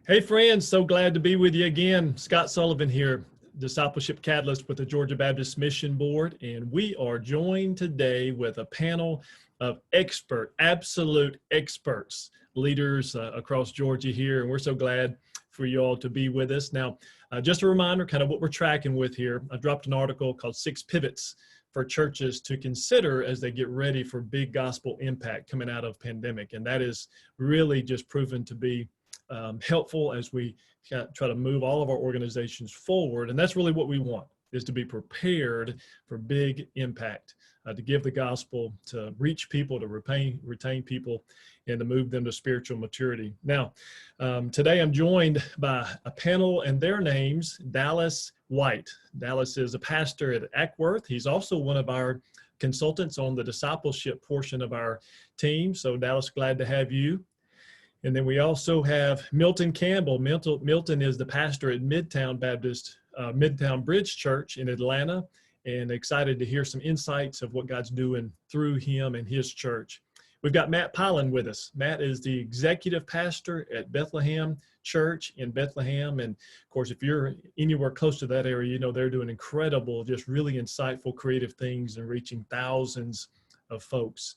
Hey friends, so glad to be with you again. Scott Sullivan here, Discipleship Catalyst with the Georgia Baptist Mission Board, and we are joined today with a panel of absolute experts, leaders across Georgia here, and we're so glad for you all to be with us. Now, just a reminder, kind of what we're tracking with here. I dropped an article called 6 Pivots for Churches to Consider as they get ready for big gospel impact coming out of pandemic, and that is really just proven to be helpful as we try to move all of our organizations forward. And that's really what we want, is to be prepared for big impact, to give the gospel, to reach people, to retain people, and to move them to spiritual maturity. Now, today I'm joined by a panel, and their names, Dallas White. Dallas is a pastor at Ackworth. He's also one of our consultants on the discipleship portion of our team. So Dallas, glad to have you. And then we also have Milton Campbell. Milton is the pastor at Midtown Midtown Bridge Church in Atlanta, and excited to hear some insights of what God's doing through him and his church. We've got Matt Pylan with us. Matt is the executive pastor at Bethlehem Church in Bethlehem. And of course, if you're anywhere close to that area, you know they're doing incredible, just really insightful, creative things and reaching thousands of folks.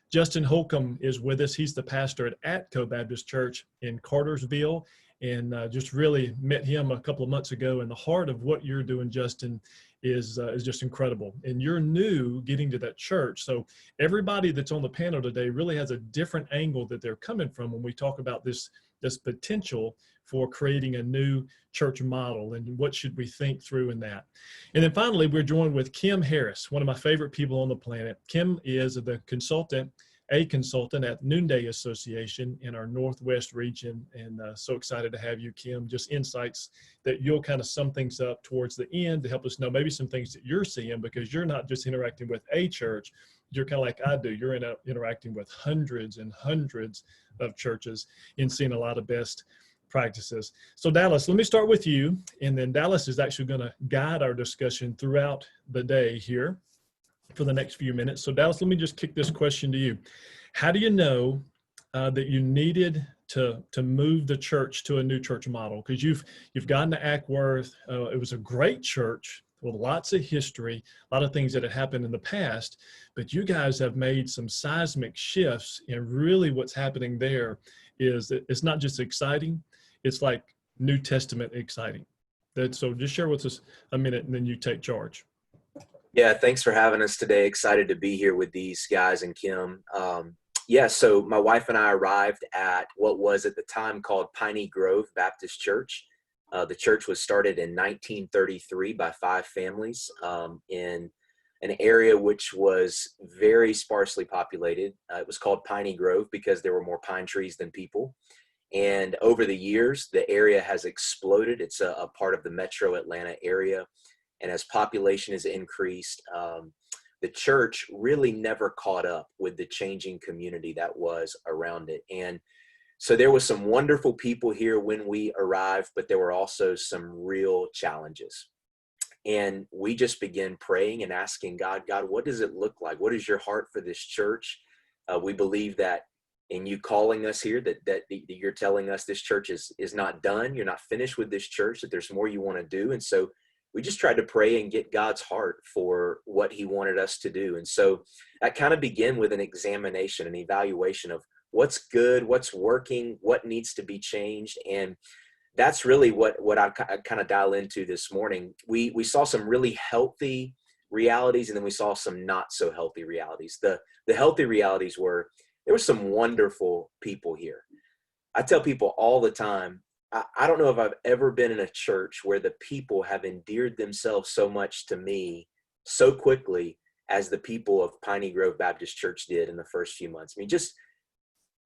Justin Holcomb is with us. He's the pastor at Atco Baptist Church in Cartersville, and just really met him a couple of months ago. And the heart of what you're doing, Justin, is just incredible. And you're new getting to that church. So everybody that's on the panel today really has a different angle that they're coming from when we talk about this potential for creating a new church model and what should we think through in that. And then finally, we're joined with Kim Harris, one of my favorite people on the planet. Kim is the consultant at Noonday Association in our Northwest region. And so excited to have you, Kim. Just insights that you'll kind of sum things up towards the end to help us know maybe some things that you're seeing, because you're not just interacting with a church. You're kind of like I do. You're interacting with hundreds and hundreds of churches and seeing a lot of best practices. So Dallas, let me start with you. And then Dallas is actually going to guide our discussion throughout the day here for the next few minutes. So Dallas, let me just kick this question to you. How do you know that you needed to move the church to a new church model? Because you've gotten to Ackworth. It was a great church with lots of history, a lot of things that had happened in the past, but you guys have made some seismic shifts, and really what's happening there is that it's not just exciting, it's like New Testament exciting. So just share with us a minute and then you take charge. Yeah, thanks for having us today. Excited to be here with these guys and Kim. So my wife and I arrived at what was at the time called Piney Grove Baptist Church. The church was started in 1933 by 5 families in an area which was very sparsely populated. It was called Piney Grove because there were more pine trees than people. And over the years, the area has exploded. It's a part of the metro Atlanta area. And as population has increased, the church really never caught up with the changing community that was around it. And so there was some wonderful people here when we arrived, but there were also some real challenges. And we just began praying and asking God, what does it look like? What is your heart for this church? We believe that in you calling us here, that you're telling us this church is not done. You're not finished with this church, that there's more you want to do. And so we just tried to pray and get God's heart for what he wanted us to do. And so that kind of began with an examination, an evaluation of what's good, what's working, what needs to be changed. And that's really what I kind of dial into this morning. We saw some really healthy realities, and then we saw some not so healthy realities. The healthy realities were there were some wonderful people here. I tell people all the time, I don't know if I've ever been in a church where the people have endeared themselves so much to me so quickly as the people of Piney Grove Baptist Church did in the first few months. I mean, just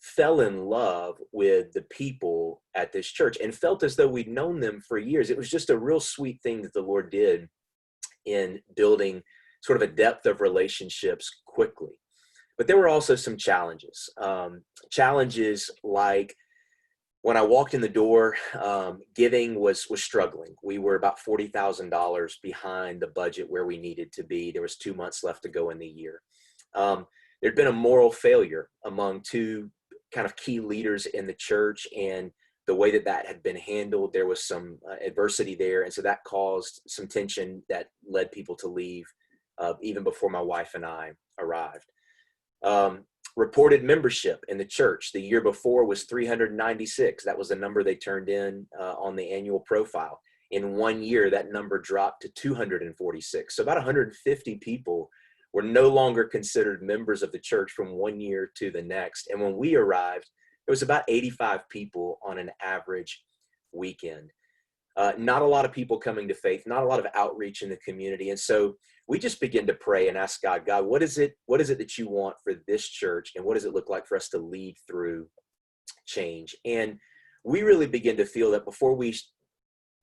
fell in love with the people at this church and felt as though we'd known them for years. It was just a real sweet thing that the Lord did in building sort of a depth of relationships quickly. But there were also some challenges. Challenges like when I walked in the door, giving was struggling. We were about $40,000 behind the budget where we needed to be. There was 2 months left to go in the year. There'd been a moral failure among 2 kind of key leaders in the church, and the way that had been handled, there was some adversity there. And so that caused some tension that led people to leave even before my wife and I arrived. Reported membership in the church the year before was 396. That was the number they turned in on the annual profile. In 1 year, that number dropped to 246. So about 150 people were no longer considered members of the church from 1 year to the next. And when we arrived, it was about 85 people on an average weekend. Not a lot of people coming to faith, not a lot of outreach in the community. And so we just began to pray and ask God, what is it that you want for this church? And what does it look like for us to lead through change? And we really began to feel that before we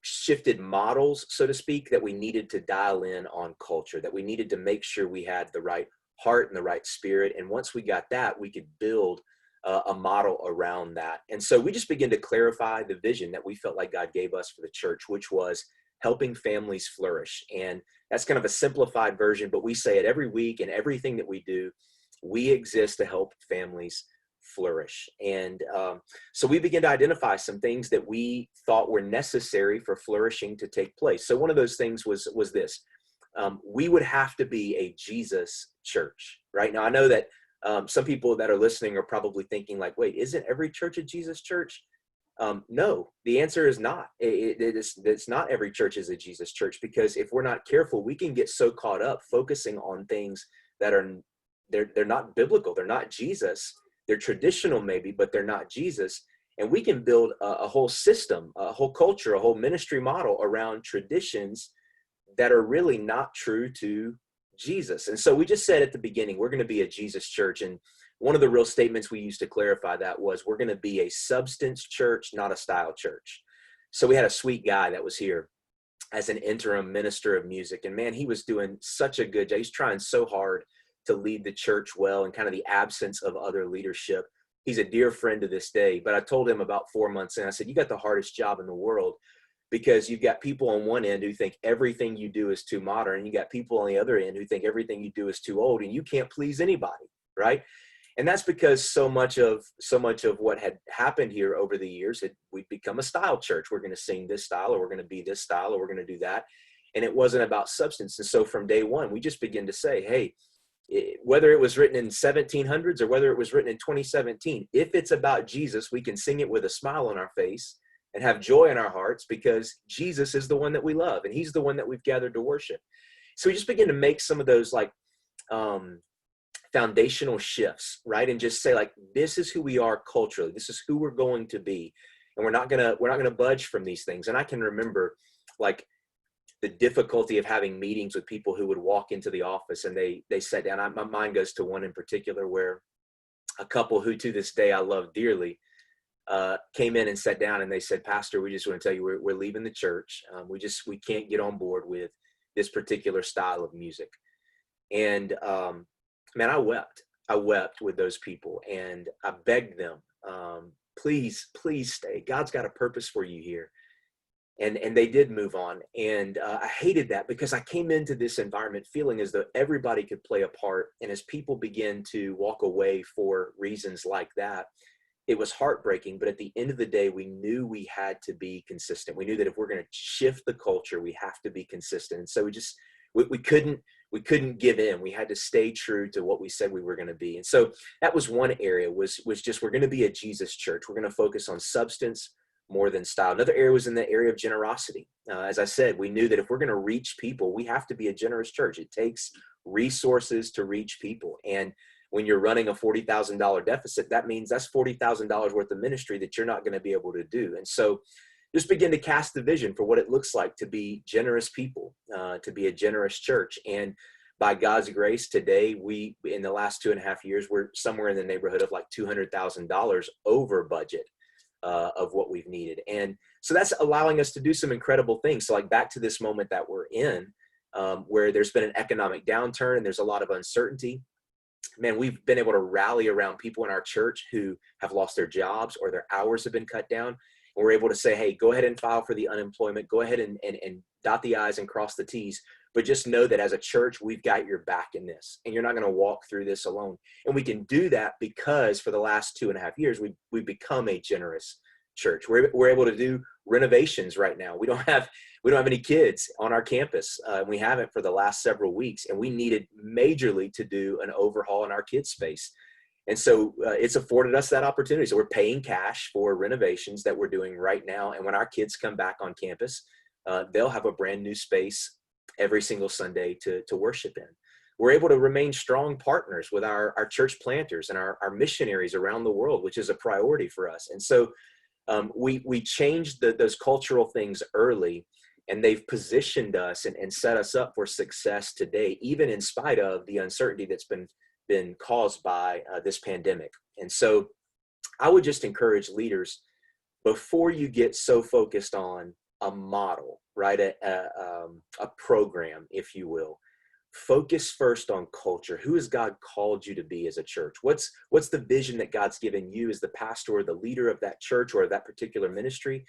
shifted models, so to speak, that we needed to dial in on culture, that we needed to make sure we had the right heart and the right spirit. And once we got that, we could build a model around that. And so we just began to clarify the vision that we felt like God gave us for the church, which was helping families flourish. And that's kind of a simplified version, but we say it every week, and everything that we do, we exist to help families flourish. And so we began to identify some things that we thought were necessary for flourishing to take place. So one of those things was this. We would have to be a Jesus church, right? Now, I know that some people that are listening are probably thinking like, wait, isn't every church a Jesus church? No, the answer is not. It's not every church is a Jesus church, because if we're not careful, we can get so caught up focusing on things that they're not biblical. They're not Jesus. They're traditional maybe, but they're not Jesus. And we can build a whole system, a whole culture, a whole ministry model around traditions that are really not true to Jesus. And so we just said at the beginning, we're going to be a Jesus church. And one of the real statements we used to clarify that was, we're going to be a substance church, not a style church. So we had a sweet guy that was here as an interim minister of music. And man, he was doing such a good job. He's trying so hard to lead the church well in kind of the absence of other leadership. He's a dear friend to this day. But I told him about 4 months in, I said, you got the hardest job in the world, because you've got people on one end who think everything you do is too modern. And you got people on the other end who think everything you do is too old, and you can't please anybody, right? And that's because so much of what had happened here over the years, we'd become a style church. We're going to sing this style, or we're going to be this style, or we're going to do that. And it wasn't about substance. And so from day one, we just began to say, hey, whether it was written in 1700s or whether it was written in 2017, if it's about Jesus, we can sing it with a smile on our face and have joy in our hearts, because Jesus is the one that we love, and he's the one that we've gathered to worship. So we just begin to make some of those like foundational shifts, right? And just say like, this is who we are culturally. This is who we're going to be. And we're not gonna budge from these things. And I can remember like the difficulty of having meetings with people who would walk into the office and they sat down. My mind goes to one in particular where a couple who to this day I love dearly came in and sat down, and they said, Pastor, we just want to tell you we're leaving the church. We can't get on board with this particular style of music. And man, I wept with those people, and I begged them, please stay. God's got a purpose for you here. And they did move on. And I hated that, because I came into this environment feeling as though everybody could play a part. And as people begin to walk away for reasons like that, it was heartbreaking. But at the end of the day, we knew we had to be consistent. We knew that if we're going to shift the culture, we have to be consistent. And so we couldn't give in. We had to stay true to what we said we were going to be. And so that was one area, was just, we're going to be a Jesus church. We're going to focus on substance more than style. Another area was in the area of generosity. As I said, we knew that if we're going to reach people, we have to be a generous church. It takes resources to reach people. And when you're running a $40,000 deficit, that means that's $40,000 worth of ministry that you're not going to be able to do. And so just begin to cast the vision for what it looks like to be generous people, to be a generous church. And by God's grace, today, in the last 2.5 years, we're somewhere in the neighborhood of like $200,000 over budget of what we've needed. And so that's allowing us to do some incredible things. So like back to this moment that we're in, where there's been an economic downturn and there's a lot of uncertainty. Man, we've been able to rally around people in our church who have lost their jobs or their hours have been cut down. And we're able to say, hey, go ahead and file for the unemployment. Go ahead and dot the I's and cross the T's. But just know that as a church, we've got your back in this, and you're not going to walk through this alone. And we can do that because for the last 2.5 years, we've become a generous church. We're able to do renovations right now. We don't have any kids on our campus. We haven't for the last several weeks, and we needed majorly to do an overhaul in our kids space. And so it's afforded us that opportunity. So we're paying cash for renovations that we're doing right now. And when our kids come back on campus, they'll have a brand new space every single Sunday to worship in. We're able to remain strong partners with our church planters and our missionaries around the world, which is a priority for us. And so we changed those cultural things early, and they've positioned us and set us up for success today, even in spite of the uncertainty that's been caused by this pandemic. And so I would just encourage leaders, before you get so focused on a model, right, a program, if you will, focus first on culture. Who has God called you to be as a church? What's the vision that God's given you as the pastor or the leader of that church or that particular ministry?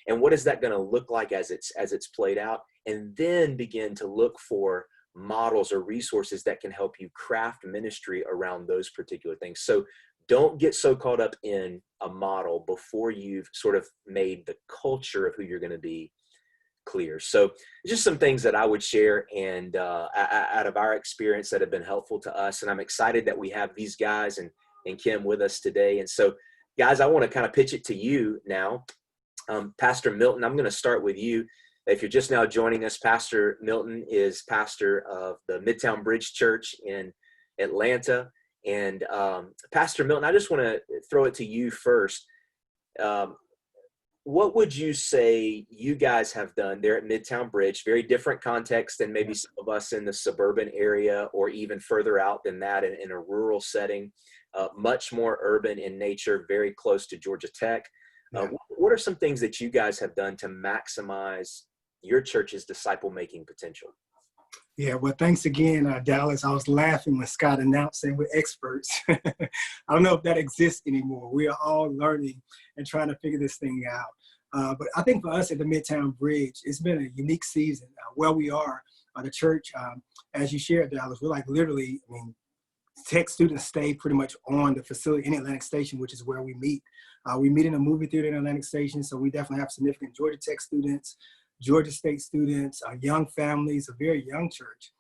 And what is that going to look like as it's played out? And then begin to look for models or resources that can help you craft ministry around those particular things. So don't get so caught up in a model before you've sort of made the culture of who you're going to be clear. So just some things that I would share and out of our experience that have been helpful to us. And I'm excited that we have these guys and Kim with us today. And so guys, I want to kind of pitch it to you now. Pastor Milton, I'm going to start with you. If you're just now joining us, Pastor Milton is pastor of the Midtown Bridge Church in Atlanta. And Pastor Milton, I just want to throw it to you first. What would you say you guys have done there at Midtown Bridge? Very different context than maybe some of us in the suburban area or even further out than that in a rural setting, much more urban in nature, very close to Georgia Tech. What are some things that you guys have done to maximize your church's disciple-making potential? Yeah, well, thanks again, Dallas. I was laughing when Scott announced that we're experts. I don't know if that exists anymore. We are all learning and trying to figure this thing out. But I think for us at the Midtown Bridge, it's been a unique season. Where we are, the church, as you shared, Dallas, we're like literally, tech students stay pretty much on the facility in Atlantic Station, which is where we meet. We meet in a movie theater in Atlantic Station, so we definitely have significant Georgia Tech students, Georgia State students, young families, a very young church.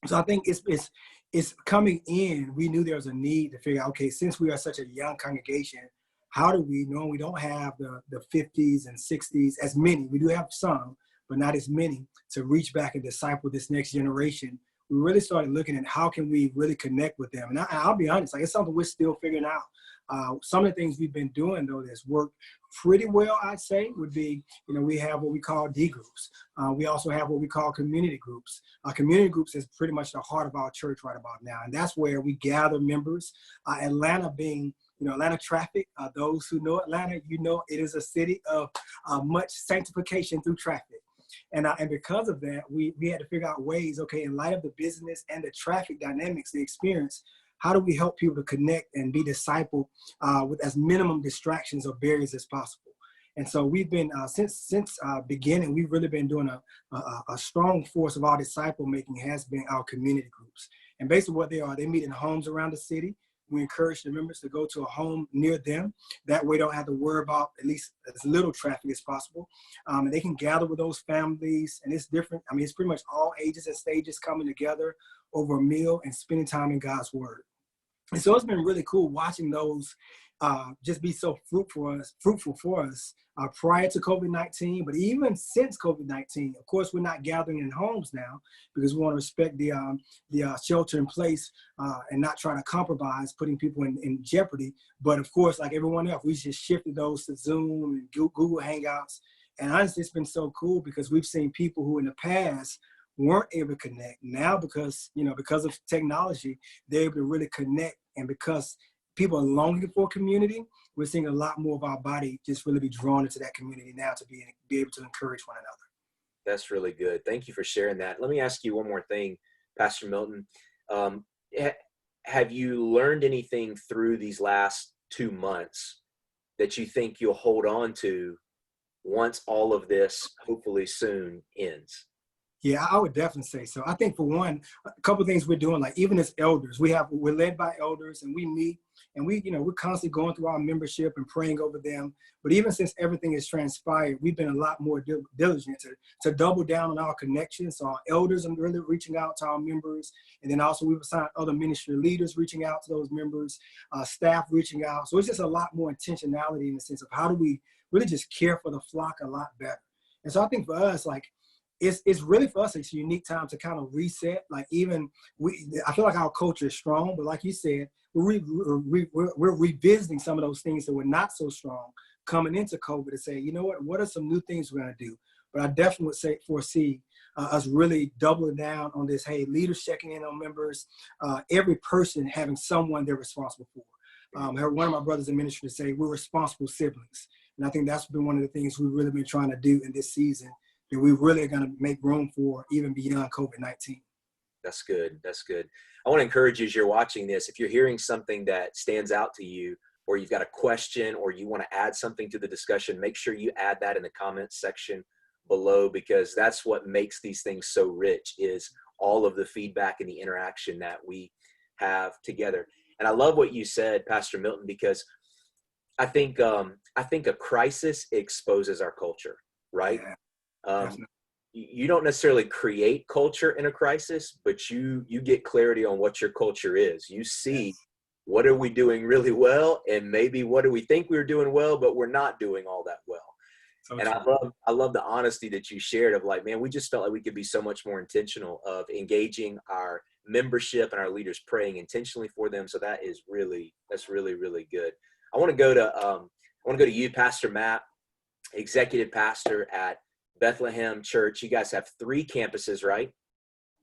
So I think it's coming in. We knew there was a need to figure out, okay, since we are such a young congregation, how do we know we don't have the 50s and 60s, as many, we do have some, but not as many, to reach back and disciple this next generation. We really started looking at how can we really connect with them. And I'll be honest, it's something we're still figuring out. Some of the things we've been doing, though, that's worked pretty well, I'd say, would be, we have what we call D groups. We also have what we call community groups. Community groups is pretty much the heart of our church right about now. And that's where we gather members. Atlanta being, Atlanta traffic, those who know Atlanta, it is a city of much sanctification through traffic. And because of that, we had to figure out ways, okay, in light of the business and the traffic dynamics, the experience, how do we help people to connect and be discipled with as minimum distractions or barriers as possible? And so we've been, since beginning, we've really been doing a strong force of our disciple making has been our community groups. And basically what they are, they meet in homes around the city. We encourage the members to go to a home near them. That way they don't have to worry about at least as little traffic as possible. And they can gather with those families, and it's different. It's pretty much all ages and stages coming together over a meal and spending time in God's word. And so it's been really cool watching those just be so fruitful for us prior to COVID-19, but even since COVID-19. Of course, we're not gathering in homes now because we want to respect the shelter in place and not try to compromise putting people in jeopardy. But of course, like everyone else, we just shifted those to Zoom and Google Hangouts. And honestly, it's been so cool because we've seen people who in the past weren't able to connect. Now, because of technology, they're able to really connect. And because people are longing for community, we're seeing a lot more of our body just really be drawn into that community now to be able to encourage one another. That's really good. Thank you for sharing that. Let me ask you one more thing, Pastor Milton. Have you learned anything through these last 2 months that you think you'll hold on to once all of this, hopefully soon, ends? Yeah, I would definitely say so. I think for one, a couple of things we're doing, like even as elders, we're led by elders and we meet and we're constantly going through our membership and praying over them. But even since everything has transpired, we've been a lot more diligent to double down on our connections. So our elders are really reaching out to our members. And then also we've assigned other ministry leaders reaching out to those members, staff reaching out. So it's just a lot more intentionality in the sense of how do we really just care for the flock a lot better. And so I think for us, like, it's really for us, it's a unique time to kind of reset. Like I feel like our culture is strong, but like you said, we're revisiting some of those things that were not so strong coming into COVID to say, you know what are some new things we're going to do? But I definitely would foresee us really doubling down on this, hey, leaders checking in on members, every person having someone they're responsible for. I heard one of my brothers in ministry say, we're responsible siblings. And I think that's been one of the things we've really been trying to do in this season that we really are going to make room for even beyond COVID-19. That's good. That's good. I want to encourage you as you're watching this, if you're hearing something that stands out to you, or you've got a question, or you want to add something to the discussion, make sure you add that in the comments section below, because that's what makes these things so rich, is all of the feedback and the interaction that we have together. And I love what you said, Pastor Milton, because I think a crisis exposes our culture, right? Yeah. You don't necessarily create culture in a crisis, but you get clarity on what your culture is. You see, what are we doing really well, and maybe what do we think we're doing well, but we're not doing all that well. So and I love the honesty that you shared of like, man, we just felt like we could be so much more intentional of engaging our membership and our leaders, praying intentionally for them. So that's really, really good. I want to go to you, Pastor Matt, executive pastor at Bethlehem Church. You guys have 3 campuses, right?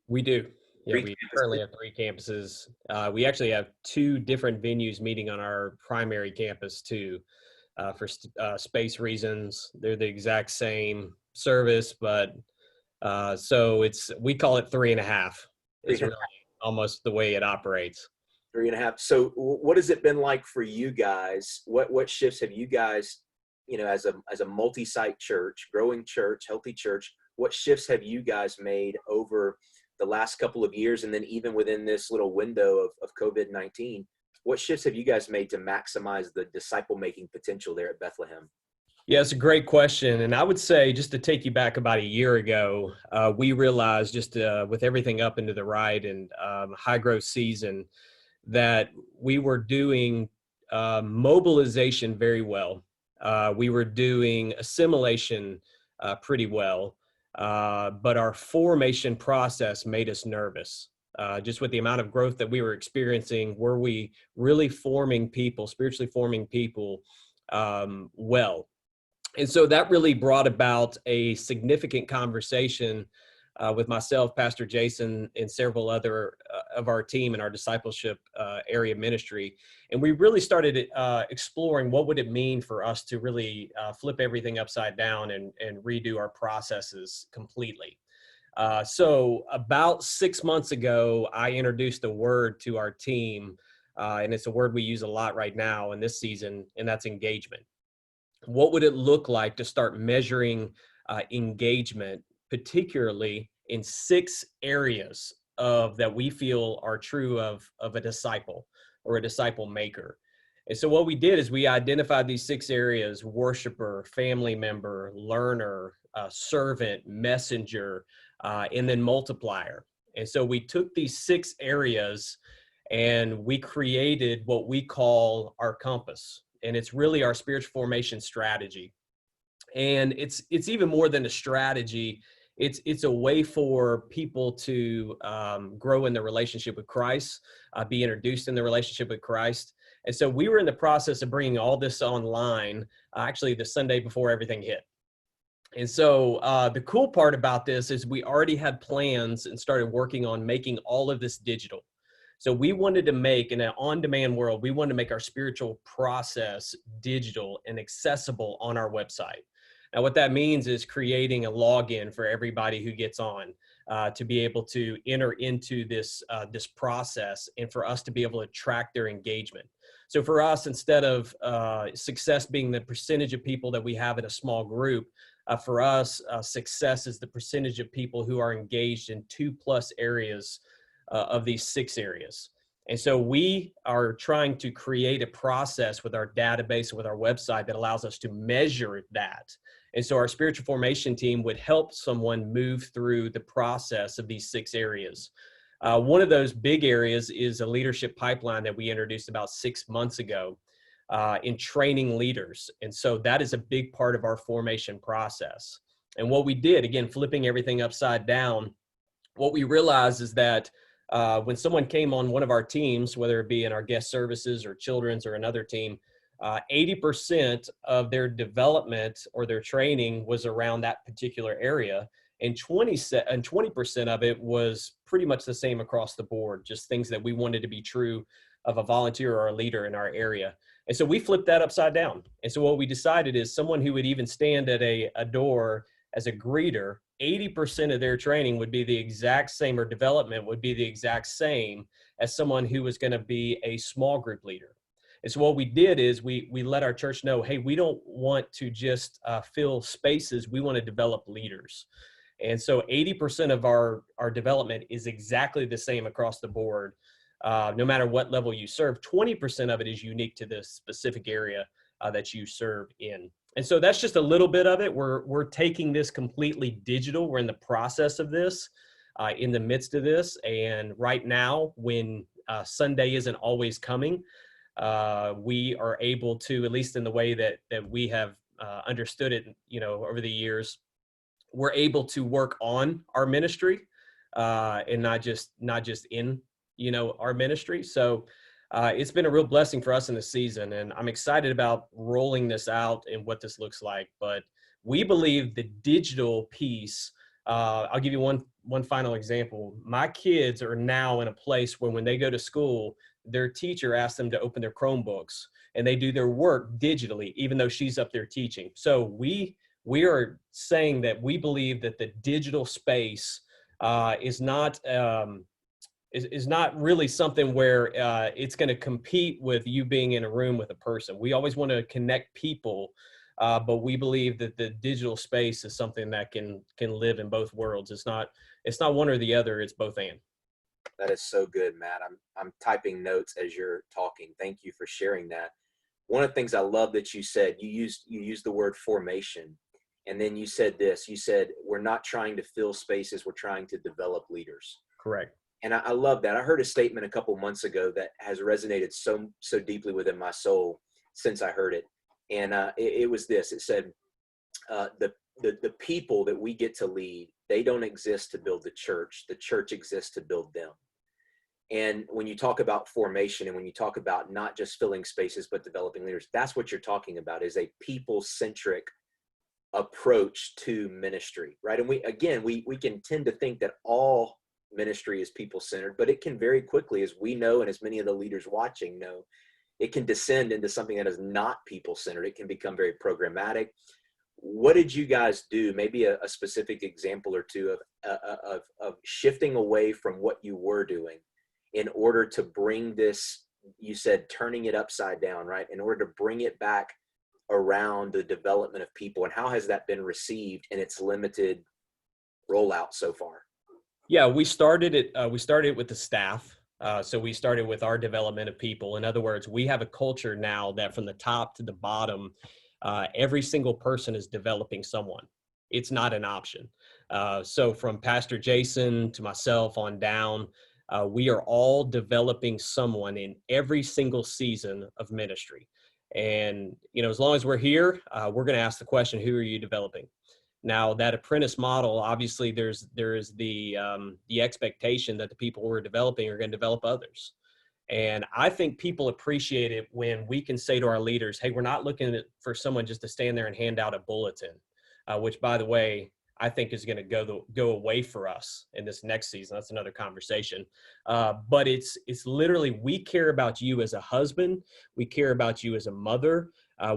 We do. Yeah, we currently have 3 campuses. We actually have 2 different venues meeting on our primary campus too, for space reasons. They're the exact same service, but so we call it 3.5. It's really almost the way it operates. 3.5. So what has it been like for you guys? What shifts have you guys, as a multi-site church, growing church, healthy church, what shifts have you guys made over the last couple of years? And then even within this little window of COVID-19, what shifts have you guys made to maximize the disciple-making potential there at Bethlehem? Yeah, it's a great question. And I would say, just to take you back about a year ago, we realized just with everything up into the right and high growth season, that we were doing mobilization very well. We were doing assimilation pretty well, but our formation process made us nervous. Just with the amount of growth that we were experiencing, were we really forming people, spiritually forming people well? And so that really brought about a significant conversation with myself, Pastor Jason, and several other of our team in our discipleship area ministry. And we really started exploring what would it mean for us to really flip everything upside down and redo our processes completely. So about 6 months ago, I introduced a word to our team, and it's a word we use a lot right now in this season, and that's engagement. What would it look like to start measuring engagement, particularly in 6 areas that we feel are true of a disciple or a disciple maker? And so what we did is we identified these 6 areas: worshiper, family member, learner, servant, messenger, and then multiplier. And so we took these 6 areas and we created what we call our compass. And it's really our spiritual formation strategy. And it's even more than a strategy. It's a way for people to grow in their relationship with Christ, be introduced in the relationship with Christ. And so we were in the process of bringing all this online, actually the Sunday before everything hit. And so the cool part about this is we already had plans and started working on making all of this digital. So we wanted to make, in an on-demand world, we wanted to make our spiritual process digital and accessible on our website. Now, what that means is creating a login for everybody who gets on to be able to enter into this process and for us to be able to track their engagement. So for us, instead of success being the percentage of people that we have in a small group, for us, success is the percentage of people who are engaged in 2+ areas of these 6 areas. And so we are trying to create a process with our database and with our website that allows us to measure that. And so our spiritual formation team would help someone move through the process of these 6 areas. One of those big areas is a leadership pipeline that we introduced about 6 months ago in training leaders. And so that is a big part of our formation process. And what we did, again, flipping everything upside down, what we realized is that when someone came on one of our teams, whether it be in our guest services or children's or another team, 80% of their development or their training was around that particular area. And 20% of it was pretty much the same across the board, just things that we wanted to be true of a volunteer or a leader in our area. And so we flipped that upside down. And so what we decided is someone who would even stand at a door as a greeter, 80% of their training would be the exact same, or development would be the exact same as someone who was going to be a small group leader. And so what we did is we let our church know, hey, we don't want to just fill spaces. We want to develop leaders. And so 80% of our development is exactly the same across the board. No matter what level you serve, 20% of it is unique to this specific area that you serve in. And so that's just a little bit of it. We're taking this completely digital. We're in the process of this, in the midst of this. And right now, when Sunday isn't always coming, we are able to, at least in the way that we have understood it, over the years, we're able to work on our ministry and not just in, our ministry. So it's been a real blessing for us in the season, and I'm excited about rolling this out and what this looks like. But we believe the digital piece, I'll give you one final example. My kids are now in a place where when they go to school, their teacher asks them to open their Chromebooks, and they do their work digitally, even though she's up there teaching. So we are saying that we believe that the digital space is not really something where it's going to compete with you being in a room with a person. We always want to connect people, but we believe that the digital space is something that can live in both worlds. It's not one or the other. It's both and. That is so good, Matt. I'm typing notes as you're talking. Thank you for sharing that. One of the things I love that you said, you used the word formation, and then you said this. You said we're not trying to fill spaces. We're trying to develop leaders. Correct. And I love that. I heard a statement a couple months ago that has resonated so deeply within my soul since I heard it. And it was this. It said, the people that we get to lead, they don't exist to build the church. The church exists to build them. And when you talk about formation and when you talk about not just filling spaces, but developing leaders, that's what you're talking about, is a people-centric approach to ministry, right? And we can tend to think that all ministry is people-centered, but it can very quickly, as we know, and as many of the leaders watching know, it can descend into something that is not people-centered. It can become very programmatic. What did you guys do? Maybe a specific example or two of shifting away from what you were doing in order to bring this, you said turning it upside down, right? In order to bring it back around the development of people, and how has that been received in its limited rollout so far? Yeah, we started it with the staff. So we started with our development of people. In other words, we have a culture now that from the top to the bottom, every single person is developing someone. It's not an option. So from Pastor Jason to myself on down, we are all developing someone in every single season of ministry. And, as long as we're here, we're going to ask the question, who are you developing? Now, that apprentice model, obviously there is the expectation that the people we're developing are going to develop others. And I think people appreciate it when we can say to our leaders, hey, we're not looking for someone just to stand there and hand out a bulletin, which, by the way, I think is going to go away for us in this next season. That's another conversation. But it's literally, we care about you as a husband. We care about you as a mother.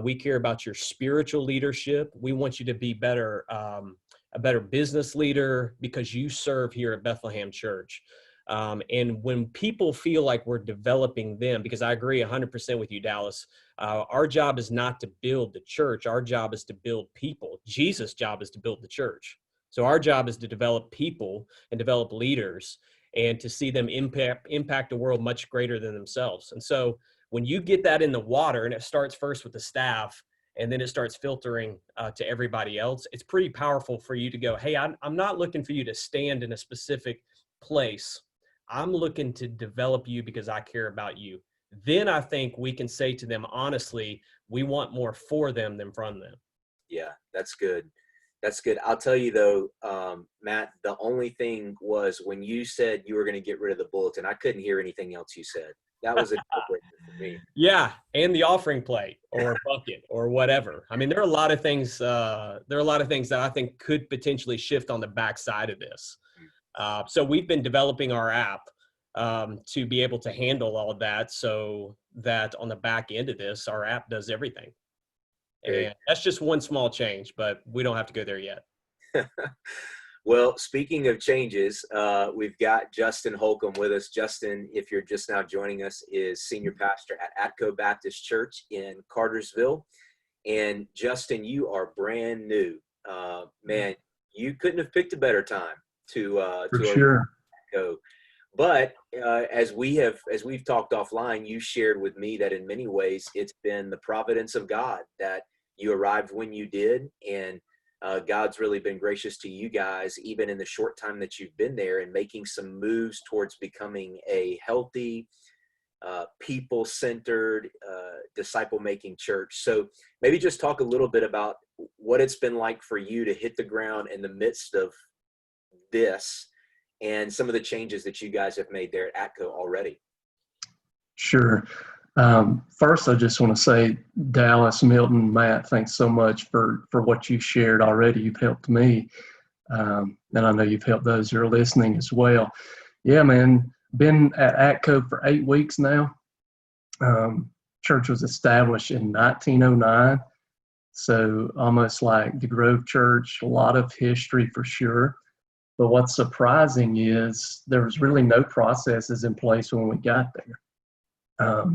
We care about your spiritual leadership. We want you to be a better business leader because you serve here at Bethlehem Church. And when people feel like we're developing them, because I agree 100% with you, Dallas, our job is not to build the church. Our job is to build people. Jesus' job is to build the church. So our job is to develop people and develop leaders and to see them impact the world much greater than themselves. And so when you get that in the water, and it starts first with the staff, and then it starts filtering to everybody else, it's pretty powerful for you to go, hey, I'm not looking for you to stand in a specific place. I'm looking to develop you because I care about you. Then I think we can say to them, honestly, we want more for them than from them. Yeah, that's good. That's good. I'll tell you though, Matt, the only thing was when you said you were going to get rid of the bulletin, I couldn't hear anything else you said. That was a deal breaker for me. Yeah, and the offering plate or bucket or whatever. I mean, there are a lot of things. There are a lot of things that I think could potentially shift on the backside of this. So we've been developing our app to be able to handle all of that, so that on the back end of this, our app does everything. And that's just one small change, but we don't have to go there yet. Well, speaking of changes, we've got Justin Holcomb with us. Justin, if you're just now joining us, is senior pastor at Atco Baptist Church in Cartersville. And Justin, you are brand new. Man, you couldn't have picked a better time to sure. Atco. But as we've talked offline, you shared with me that in many ways it's been the providence of God that you arrived when you did, and God's really been gracious to you guys, even in the short time that you've been there, and making some moves towards becoming a healthy, people-centered, disciple-making church. So maybe just talk a little bit about what it's been like for you to hit the ground in the midst of this, and some of the changes that you guys have made there at Atco already. Sure. First, I just want to say, Dallas, Milton, Matt, thanks so much for what you shared already. You've helped me, and I know you've helped those who are listening as well. Yeah, man, been at Atco for 8 weeks now. Church was established in 1909, so almost like the Grove Church, a lot of history for sure. But what's surprising is there was really no processes in place when we got there.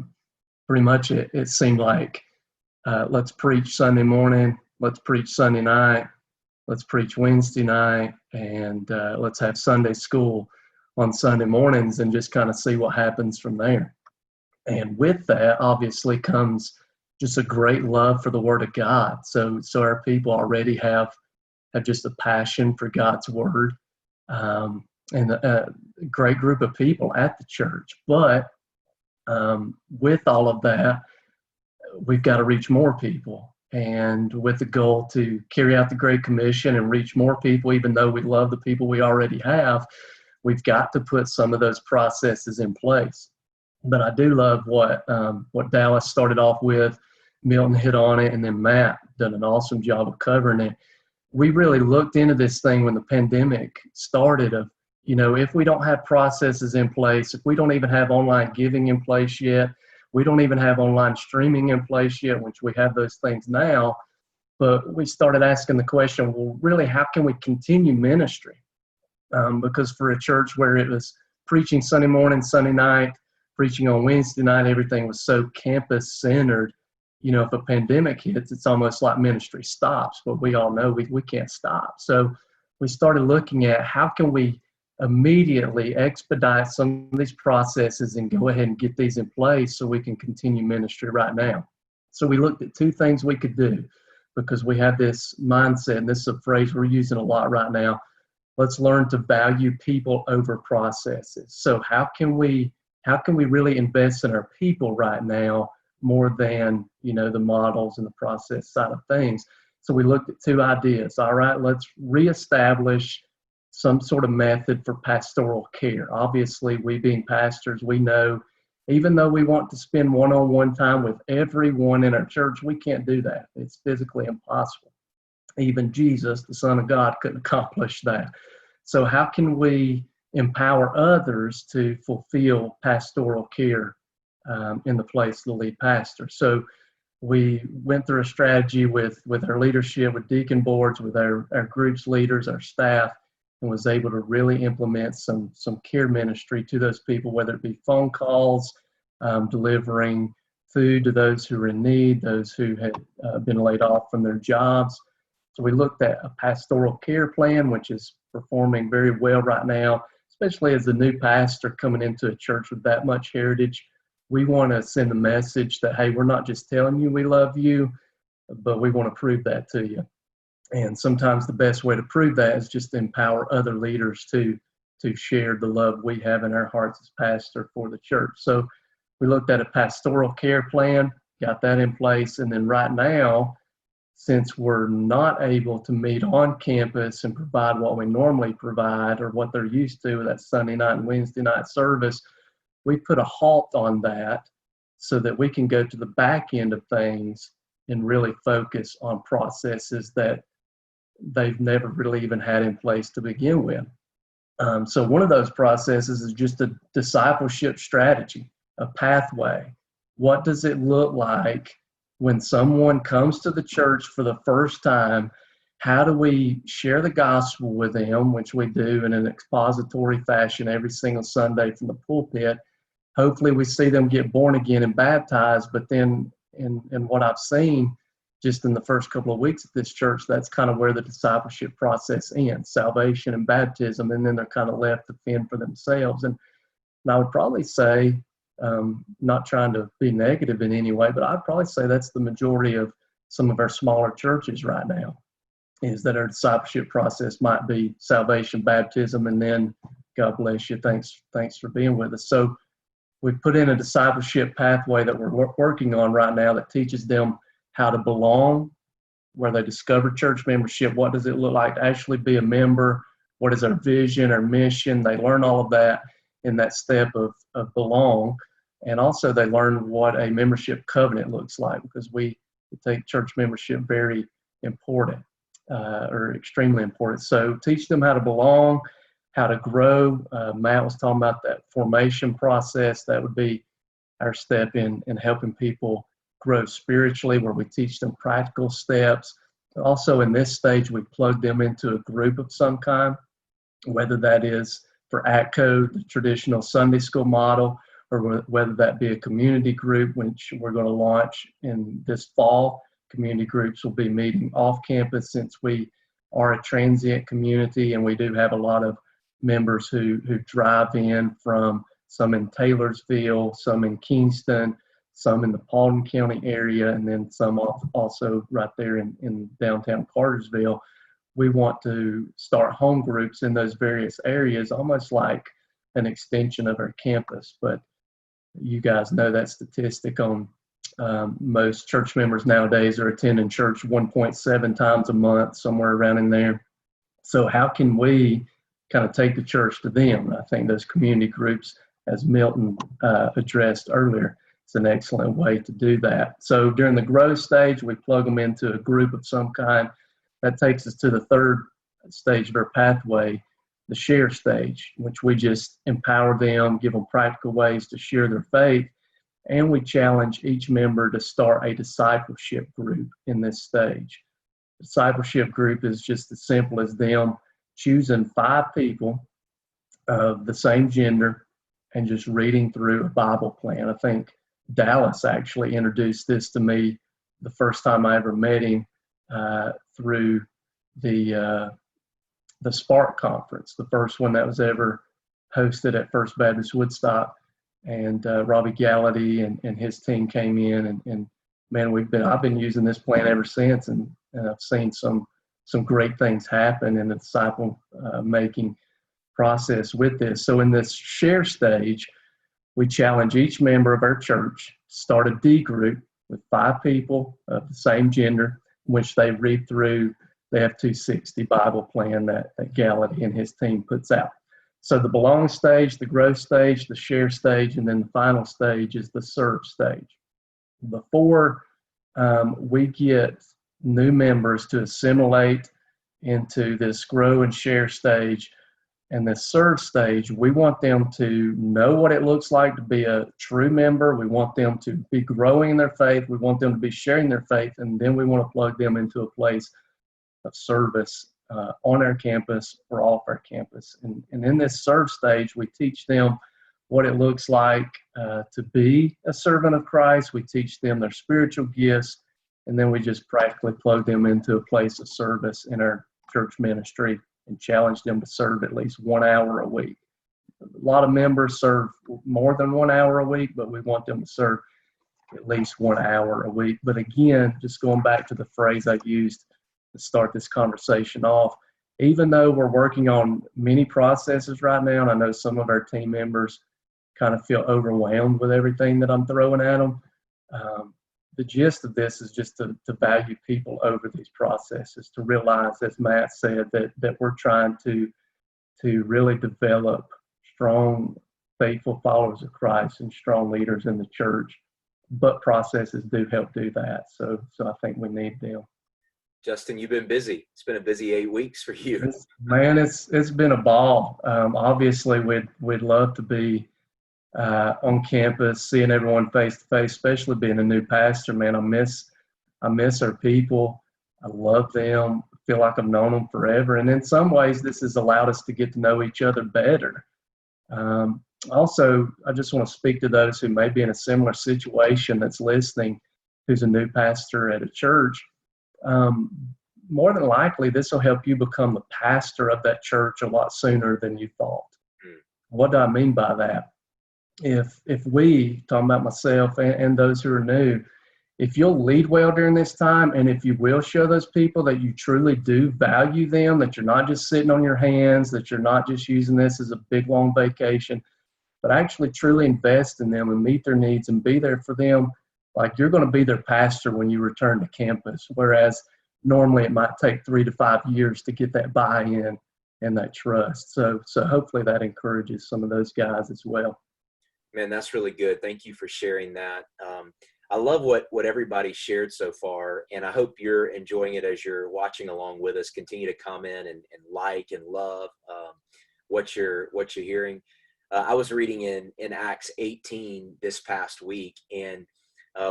Pretty much it seemed like, let's preach Sunday morning, let's preach Sunday night, let's preach Wednesday night, and let's have Sunday school on Sunday mornings and just kind of see what happens from there. And with that, obviously, comes just a great love for the Word of God. So our people already have just a passion for God's Word. And a great group of people at the church. But with all of that, we've got to reach more people. And with the goal to carry out the Great Commission and reach more people, even though we love the people we already have, we've got to put some of those processes in place. But I do love what Dallas started off with. Milton hit on it, and then Matt done an awesome job of covering it. We really looked into this thing when the pandemic started of, if we don't have processes in place, if we don't even have online giving in place yet, we don't even have online streaming in place yet, which we have those things now, but we started asking the question, well, really, how can we continue ministry? Because for a church where it was preaching Sunday morning, Sunday night, preaching on Wednesday night, everything was so campus-centered. If a pandemic hits, it's almost like ministry stops, but we all know we can't stop. So we started looking at how can we immediately expedite some of these processes and go ahead and get these in place so we can continue ministry right now. So we looked at two things we could do, because we have this mindset, and this is a phrase we're using a lot right now. Let's learn to value people over processes. So how can we really invest in our people right now more than, the models and the process side of things? So we looked at two ideas. All right, let's reestablish some sort of method for pastoral care. Obviously, we being pastors, we know even though we want to spend one-on-one time with everyone in our church, we can't do that. It's physically impossible. Even Jesus, the Son of God, couldn't accomplish that. So how can we empower others to fulfill pastoral care in the place of the lead pastor? So we went through a strategy with our leadership, with deacon boards, with our group's leaders, our staff, and was able to really implement some care ministry to those people, whether it be phone calls, delivering food to those who were in need, those who had been laid off from their jobs. So we looked at a pastoral care plan, which is performing very well right now, especially as a new pastor coming into a church with that much heritage. We want to send a message that, hey, we're not just telling you we love you, but we want to prove that to you. And sometimes the best way to prove that is just to empower other leaders to share the love we have in our hearts as pastor for the church. So we looked at a pastoral care plan, got that in place. And then right now, since we're not able to meet on campus and provide what we normally provide or what they're used to with that Sunday night and Wednesday night service, we put a halt on that so that we can go to the back end of things and really focus on processes that they've never really even had in place to begin with. So one of those processes is just a discipleship strategy, a pathway. What does it look like when someone comes to the church for the first time? How do we share the gospel with them, which we do in an expository fashion every single Sunday from the pulpit? Hopefully we see them get born again and baptized, but then in what I've seen just in the first couple of weeks at this church, that's kind of where the discipleship process ends, salvation and baptism, and then they're kind of left to fend for themselves. And I would probably say, not trying to be negative in any way, but I'd probably say that's the majority of some of our smaller churches right now, is that our discipleship process might be salvation, baptism, and then God bless you, thanks for being with us. So we've put in a discipleship pathway that we're working on right now that teaches them how to belong, where they discover church membership. What does it look like to actually be a member? What is our vision, our mission? They learn all of that in that step of belong. And also they learn what a membership covenant looks like, because we take church membership very important, or extremely important. So teach them how to belong, how to grow. Matt was talking about that formation process. That would be our step in helping people grow spiritually, where we teach them practical steps. Also in this stage, we plug them into a group of some kind, whether that is for ACTCO, the traditional Sunday school model, or whether that be a community group, which we're going to launch in this fall. Community groups will be meeting off campus, since we are a transient community and we do have a lot of members who drive in from some in Taylorsville, some in Kingston, some in the Paulding County area, and then some also right there in downtown Cartersville. We want to start home groups in those various areas, almost like an extension of our campus. But you guys know that statistic on most church members nowadays are attending church 1.7 times a month, somewhere around in there. So how can we kind of take the church to them? And I think those community groups, as Milton addressed earlier, it's an excellent way to do that. So during the growth stage, we plug them into a group of some kind. That takes us to the third stage of our pathway, the share stage, which we just empower them, give them practical ways to share their faith, and we challenge each member to start a discipleship group in this stage. Discipleship group is just as simple as them choosing 5 people of the same gender and just reading through a Bible plan. I think Dallas actually introduced this to me the first time I ever met him through the Spark Conference, the first one that was ever hosted at First Baptist Woodstock. And Robbie Gallaty and his team came in, and man, I've been using this plan ever since, and I've seen some great things happen in the disciple making process with this. So in this share stage, we challenge each member of our church to start a D group with 5 people of the same gender, in which they read through the F260 Bible plan that Gallaty and his team puts out. So the belong stage, the growth stage, the share stage, and then the final stage is the serve stage. Before we get new members to assimilate into this grow and share stage and this serve stage, we want them to know what it looks like to be a true member. We want them to be growing in their faith. We want them to be sharing their faith, and then we want to plug them into a place of service on our campus or off our campus. And in this serve stage, we teach them what it looks like to be a servant of Christ. We teach them their spiritual gifts, and then we just practically plug them into a place of service in our church ministry and challenge them to serve at least 1 hour a week. A lot of members serve more than 1 hour a week, but we want them to serve at least 1 hour a week. But again, just going back to the phrase I used to start this conversation off, even though we're working on many processes right now, and I know some of our team members kind of feel overwhelmed with everything that I'm throwing at them, the gist of this is just to value people over these processes, to realize, as Matt said, that we're trying to really develop strong, faithful followers of Christ and strong leaders in the church. But processes do help do that. So I think we need them. Justin, you've been busy. It's been a busy 8 weeks for you. Man, it's been a ball. Obviously, we'd love to be on campus, seeing everyone face to face, especially being a new pastor. Man, I miss our people. I love them. I feel like I've known them forever. And in some ways, this has allowed us to get to know each other better. Also, I just want to speak to those who may be in a similar situation that's listening, who's a new pastor at a church. More than likely, this will help you become the pastor of that church a lot sooner than you thought. What do I mean by that? If we, talking about myself and those who are new, if you'll lead well during this time, and if you will show those people that you truly do value them, that you're not just sitting on your hands, that you're not just using this as a big, long vacation, but actually truly invest in them and meet their needs and be there for them, like you're going to be their pastor when you return to campus, whereas normally it might take 3 to 5 years to get that buy-in and that trust. So hopefully that encourages some of those guys as well. Man, that's really good. Thank you for sharing that. I love what everybody shared so far, and I hope you're enjoying it as you're watching along with us. Continue to comment and like and love what you're hearing. I was reading in Acts 18 this past week, and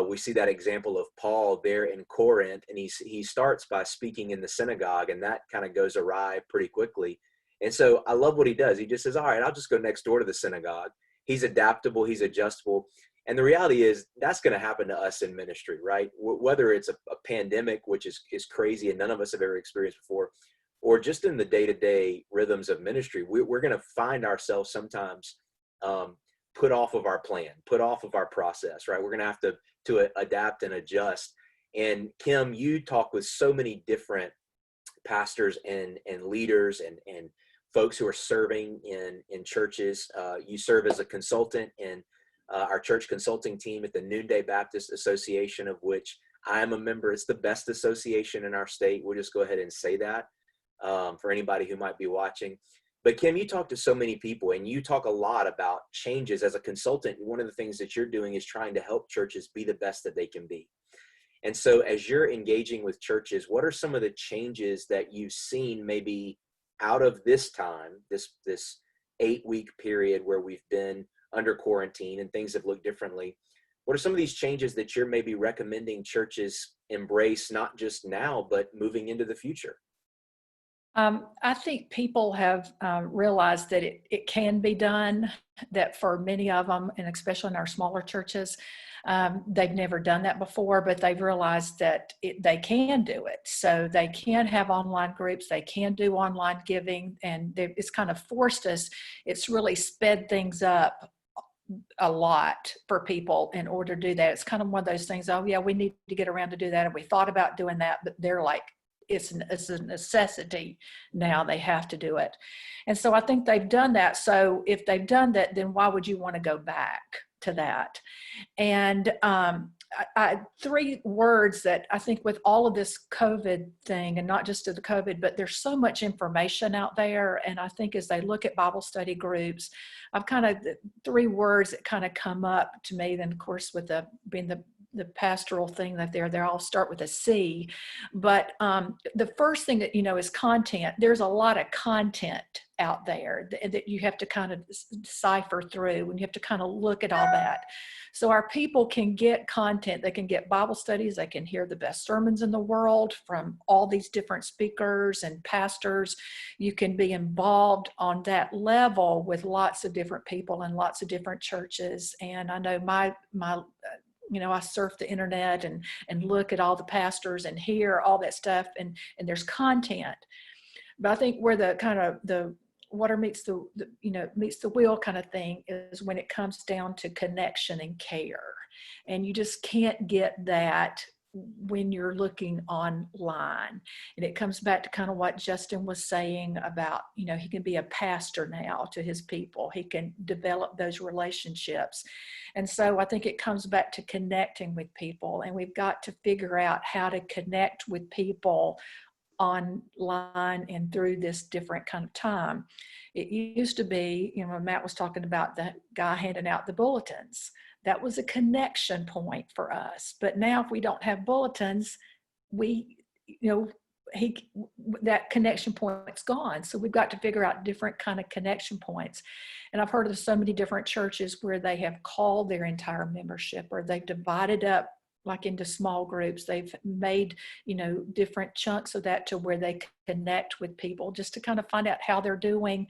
we see that example of Paul there in Corinth, and he starts by speaking in the synagogue, and that kind of goes awry pretty quickly. And so I love what he does. He just says, all right, I'll just go next door to the synagogue. He's adaptable, he's adjustable. And the reality is that's going to happen to us in ministry, right? Whether it's a pandemic, which is crazy and none of us have ever experienced before, or just in the day-to-day rhythms of ministry, we're going to find ourselves sometimes put off of our plan, put off of our process, right? We're going to have to adapt and adjust. And Kim, you talk with so many different pastors and leaders and folks who are serving in churches. You serve as a consultant in our church consulting team at the Noonday Baptist Association, of which I am a member. It's the best association in our state. We'll just go ahead and say that for anybody who might be watching. But Kim, you talk to so many people, and you talk a lot about changes as a consultant. One of the things that you're doing is trying to help churches be the best that they can be. And so as you're engaging with churches, what are some of the changes that you've seen maybe out of this time, this 8-week period where we've been under quarantine and things have looked differently? What are some of these changes that you're maybe recommending churches embrace, not just now, but moving into the future? I think people have realized that it can be done, that for many of them, and especially in our smaller churches, they've never done that before, but they've realized that they can do it. So they can have online groups, they can do online giving, and it's kind of forced us. It's really sped things up a lot for people in order to do that. It's kind of one of those things, oh yeah, we need to get around to do that. And we thought about doing that, but they're like, it's a necessity now. They have to do it. And so I think they've done that. So if they've done that, then why would you want to go back to that? And I 3 words that I think with all of this COVID thing, and not just to the COVID, but there's so much information out there. And I think as they look at Bible study groups, I've kind of 3 words that kind of come up to me. Then of course with being the the pastoral thing that they all start with a C. But the first thing that, is content. There's a lot of content out there that you have to kind of decipher through, and you have to kind of look at all that. So our people can get content. They can get Bible studies. They can hear the best sermons in the world from all these different speakers and pastors. You can be involved on that level with lots of different people and lots of different churches. And I know I surf the internet and look at all the pastors and hear all that stuff, and there's content. But I think where the kind of the water meets the wheel kind of thing is when it comes down to connection and care. And you just can't get that when you're looking online. And it comes back to kind of what Justin was saying about, he can be a pastor now to his people. He can develop those relationships. And so I think it comes back to connecting with people, and we've got to figure out how to connect with people online and through this different kind of time. It used to be, Matt was talking about the guy handing out the bulletins. That was a connection point for us. But now if we don't have bulletins, that connection point's gone. So we've got to figure out different kind of connection points. And I've heard of so many different churches where they have called their entire membership, or they've divided up like into small groups. They've made, different chunks of that to where they connect with people just to kind of find out how they're doing,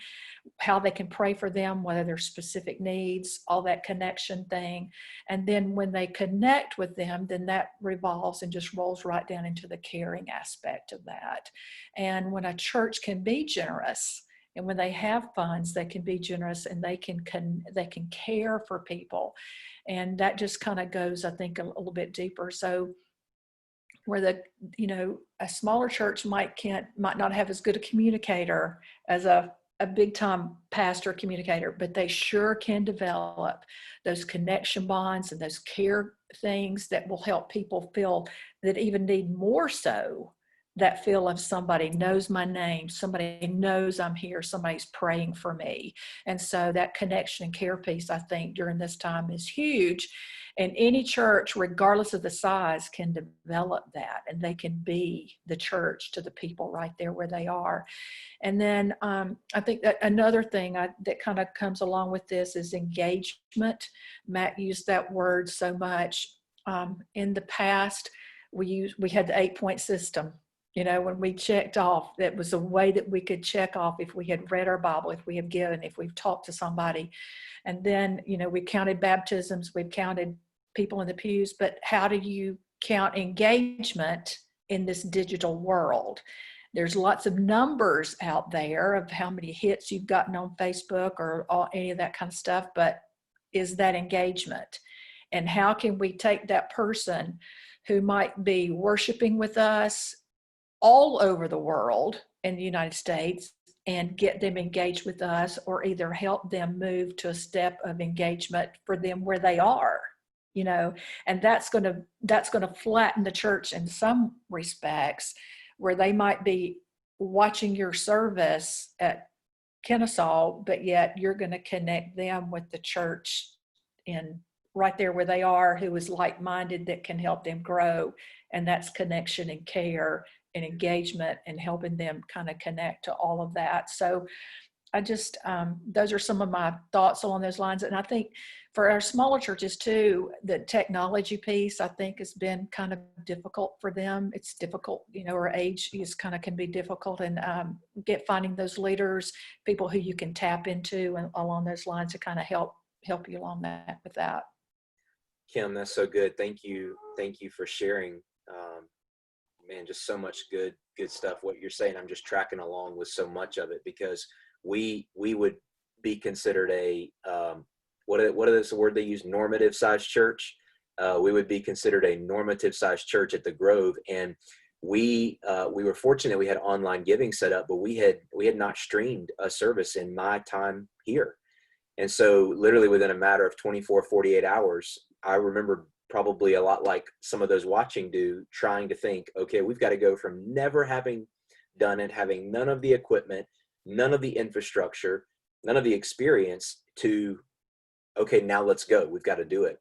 how they can pray for them, whether there's specific needs, all that connection thing. And then when they connect with them, then that revolves and just rolls right down into the caring aspect of that. And when a church can be generous, and when they have funds, they can be generous, and they can care for people. And that just kind of goes, I think, a little bit deeper. So where a smaller church might not have as good a communicator as a big time pastor communicator, but they sure can develop those connection bonds and those care things that will help people feel that even need more so that feel of somebody knows my name, somebody knows I'm here, somebody's praying for me. And so that connection and care piece, I think, during this time is huge. And any church, regardless of the size, can develop that, and they can be the church to the people right there where they are. And then I think that another thing that kind of comes along with this is engagement. Matt used that word so much. In the past, we had the 8-point system. When we checked off, that was a way that we could check off if we had read our Bible, if we had given, if we've talked to somebody. And then, we counted baptisms, we've counted people in the pews, but how do you count engagement in this digital world? There's lots of numbers out there of how many hits you've gotten on Facebook or any of that kind of stuff, but is that engagement? And how can we take that person who might be worshiping with us all over the world in the United States and get them engaged with us, or either help them move to a step of engagement for them where they are, and that's going to flatten the church in some respects, where they might be watching your service at Kennesaw, but yet you're going to connect them with the church in right there where they are, who is like-minded, that can help them grow. And that's connection and care and engagement, and helping them kind of connect to all of that. So I just, those are some of my thoughts along those lines. And I think for our smaller churches too, the technology piece, I think, has been kind of difficult for them. It's difficult, our age is kind of can be difficult, and finding those leaders, people who you can tap into and along those lines to kind of help you along that with that. Kim, that's so good. Thank you for sharing. Man, just so much good stuff. What you're saying, I'm just tracking along with so much of it, because we would be considered a what is the word they use? Normative sized church. We would be considered a normative sized church at the Grove, and we were fortunate we had online giving set up, but we had not streamed a service in my time here, and so literally within a matter of 24, 48 hours, I remember, probably a lot like some of those watching do, trying to think, okay, we've got to go from never having done it, having none of the equipment, none of the infrastructure, none of the experience, to, okay, now let's go. We've got to do it.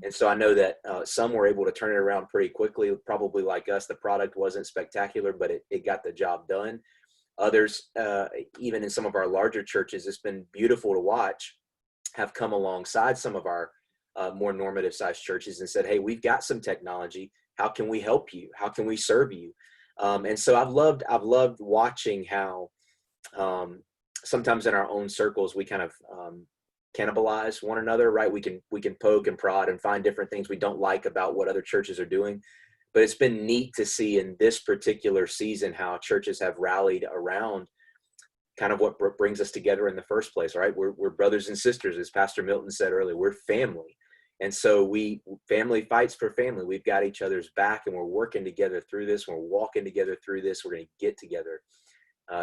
And so I know that some were able to turn it around pretty quickly, probably like us. The product wasn't spectacular, but it got the job done. Others, even in some of our larger churches, it's been beautiful to watch, have come alongside some of our more normative sized churches and said, hey, we've got some technology. How can we help you? How can we serve you? And so I've loved watching how sometimes in our own circles, we kind of cannibalize one another, right? We can poke and prod and find different things we don't like about what other churches are doing. But it's been neat to see in this particular season how churches have rallied around kind of what brings us together in the first place, right? We're brothers and sisters, as Pastor Milton said earlier. We're family. And so family fights for family. We've got each other's back, and we're working together through this. We're walking together through this. We're going to get together,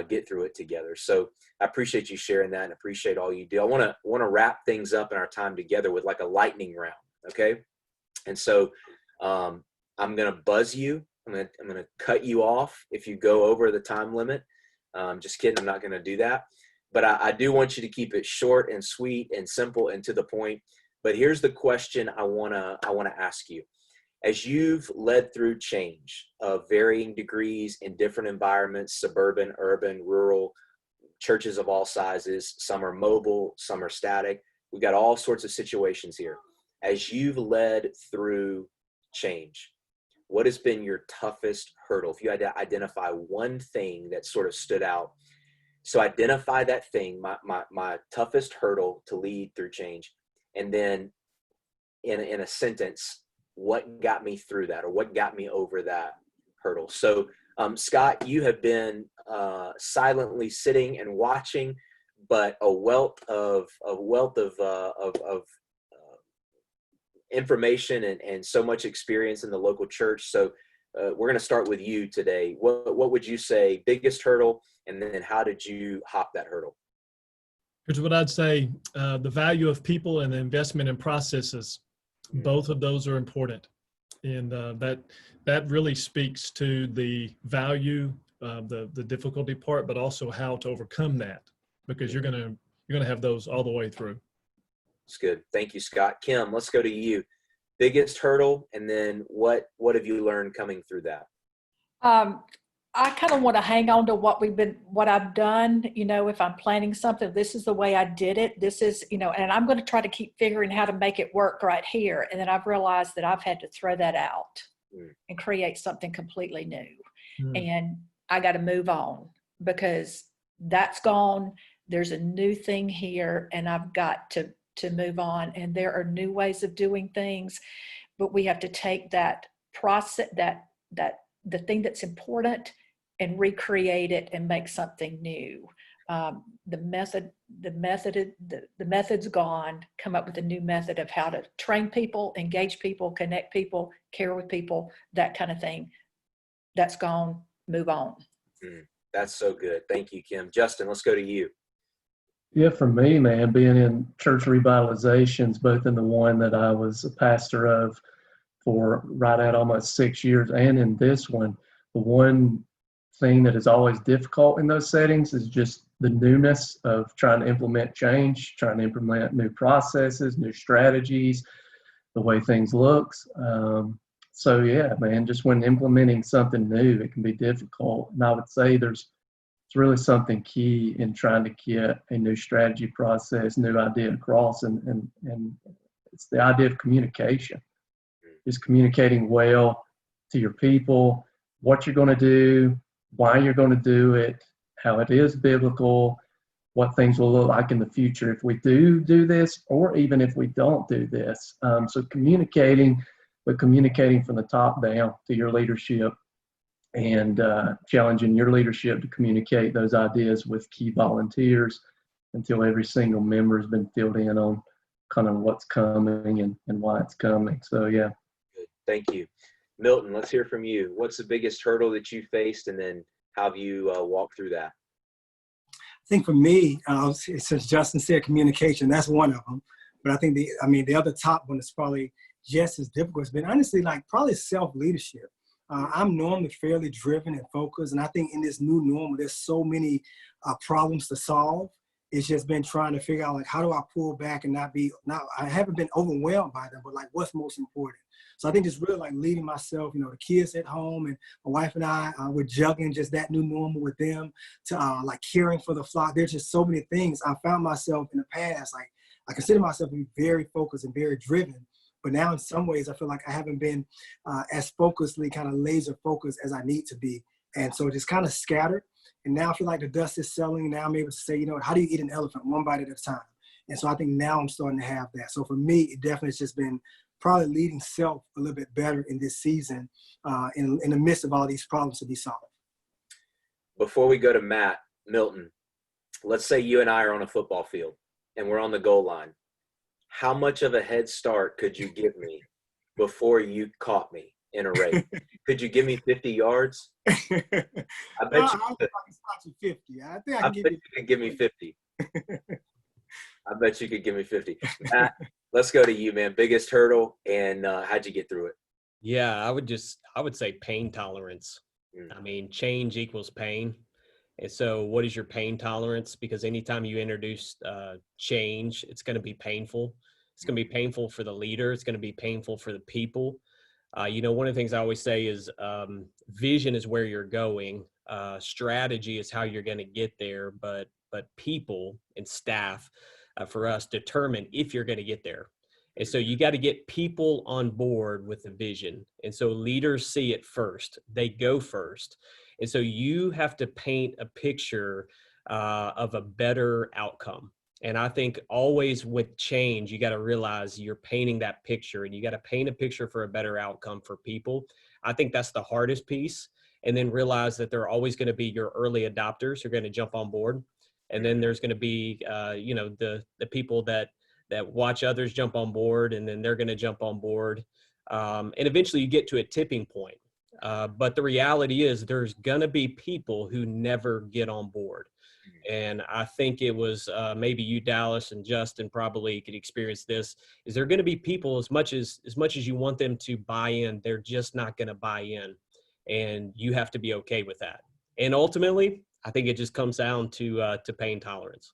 get through it together. So I appreciate you sharing that and appreciate all you do. I want to wrap things up in our time together with like a lightning round. Okay. And so, I'm going to buzz you. I'm going to cut you off if you go over the time limit. Just kidding. I'm not going to do that. But I do want you to keep it short and sweet and simple and to the point. But here's the question I want to ask you. As you've led through change of varying degrees in different environments, suburban, urban, rural, churches of all sizes, some are mobile, some are static. We've got all sorts of situations here. As you've led through change, what has been your toughest hurdle? If you had to identify one thing that sort of stood out. So identify that thing, my toughest hurdle to lead through change. And then in a sentence, what got me through that, or what got me over that hurdle? So Scott, you have been silently sitting and watching, but a wealth of information and so much experience in the local church. So we're going to start with you today. What would you say biggest hurdle, and then how did you hop that hurdle? Here's what I'd say. The value of people and the investment in processes, both of those are important. And that really speaks to the value, the difficulty part, but also how to overcome that, because you're going to have those all the way through. It's good. Thank you, Scott. Kim, let's go to you. Biggest hurdle, and then what have you learned coming through that? I kind of want to hang on to what I've done. If I'm planning something, this is the way I did it. This is, and I'm going to try to keep figuring how to make it work right here. And then I've realized that I've had to throw that out and create something completely new. And I got to move on, because that's gone. There's a new thing here, and I've got to move on. And there are new ways of doing things, but we have to take that process, that the thing that's important, and recreate it and make something new. The method's gone. Come up with a new method of how to train people, engage people, connect people, care with people, that kind of thing. That's gone. Move on. That's so good. Thank you, Kim. Justin, let's go to you. Yeah, for me, man, being in church revitalizations, both in the one that I was a pastor of for right at almost 6 years, and in this one, the one thing that is always difficult in those settings is just the newness of trying to implement change, trying to implement new processes, new strategies, the way things looks. So yeah, man, just when implementing something new, it can be difficult. And I would say it's really something key in trying to get a new strategy process, new idea across, and it's the idea of communication. Just communicating well to your people, what you're going to do, why you're going to do it, how it is biblical, what things will look like in the future if we do this, or even if we don't do this. So communicating, but communicating from the top down to your leadership, and challenging your leadership to communicate those ideas with key volunteers until every single member has been filled in on kind of what's coming and why it's coming. So yeah. Good. Thank you. Milton, let's hear from you. What's the biggest hurdle that you faced, and then how have you walked through that? I think for me, since Justin said communication, that's one of them. But I think the other top one is probably just as difficult. It's been honestly probably self-leadership. I'm normally fairly driven and focused, and I think in this new normal, there's so many problems to solve. it's just been trying to figure out, like, how do I pull back and I haven't been overwhelmed by them, but like, what's most important? So I think it's really like leading myself, the kids at home, and my wife and I, we're juggling just that new normal with them, to like caring for the flock. There's just so many things. I found myself in the past, like, I consider myself to be very focused and very driven, but now in some ways I feel like I haven't been as focusedly kind of laser focused as I need to be. And so just kind of scattered. And now I feel like the dust is settling. Now I'm able to say, how do you eat an elephant one bite at a time? And so I think now I'm starting to have that. So for me, it definitely has just been probably leading self a little bit better in this season, in the midst of all these problems to be solved. Before we go to Matt, Milton, let's say you and I are on a football field and we're on the goal line. How much of a head start could you give me before you caught me in a race? Could you give me 50 yards? I bet you could. 50. I think I bet you could give me 50. I bet you could give me 50. Matt, let's go to you, man. Biggest hurdle, and how'd you get through it? Yeah, I would say pain tolerance. I mean, change equals pain. And so what is your pain tolerance? Because anytime you introduce change, it's going to be painful. It's going to be painful for the leader. It's going to be painful for the people. One of the things I always say is vision is where you're going. Strategy is how you're going to get there. But people and staff for us determine if you're going to get there. And so you got to get people on board with the vision. And so leaders see it first. They go first. And so you have to paint a picture of a better outcome. And I think always with change, you got to realize you're painting that picture, and you got to paint a picture for a better outcome for people. I think that's the hardest piece. And then realize that there are always going to be your early adopters who are going to jump on board. And then there's going to be, the people that watch others jump on board, and then they're going to jump on board. And eventually you get to a tipping point. But the reality is there's going to be people who never get on board. And I think it was maybe you, Dallas, and Justin probably could experience this. Is there going to be people, as much as you want them to buy in, they're just not going to buy in. And you have to be okay with that. And ultimately, I think it just comes down to pain tolerance.